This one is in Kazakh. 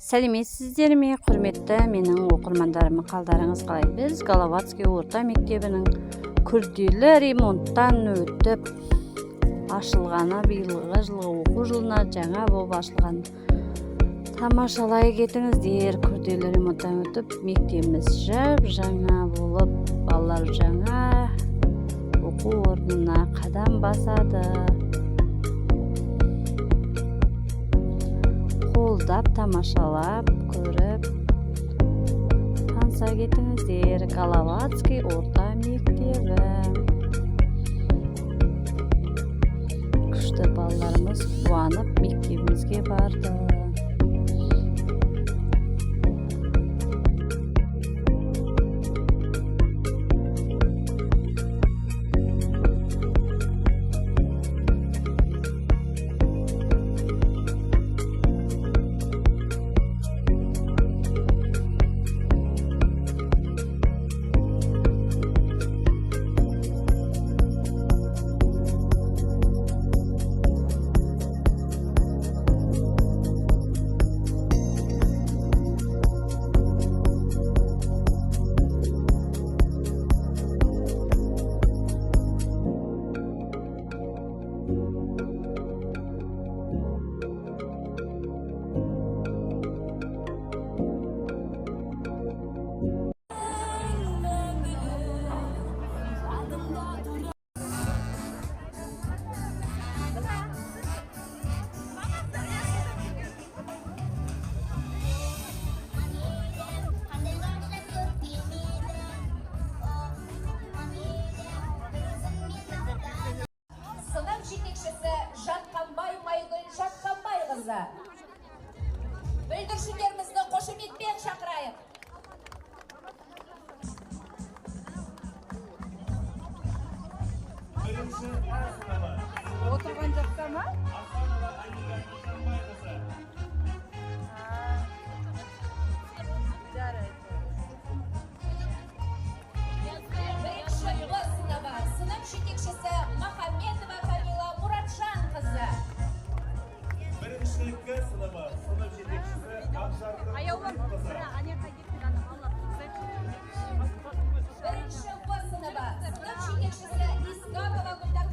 Сәлеметсіздер ме, құрметті менің оқырмандарым, қалдарыңыз қалай? Біз Головацкий орта мектебінің күрделі ремонттан өтіп ашылғаны, биылғы жылғы оқу жылына жаңа болып ашылған тамашалай кетіңіздер. Күрделі ремонттан өтіп мектебіміз жаңа болып, балалар жаңа оқу орнына қадам басады. Қолдап, тамашалап, көріп, таныса кетіңіздер. Головацкий орта мектебі. Күшті балаларымыз қуанып мектебімізге барды. Бүлдіршіндерімізді қошеметпен шақырайық. Отырған жақта ма? Бірінші Б сыныбы, сынып жетекшісі Махамбетова Камила Мұратжан қызы. Бірінші К сыныбы, сынып жетекшісі Ақжарқын қызы. Бірінші Б сыныбы, сынып жетекшісі Искакова Гүлдар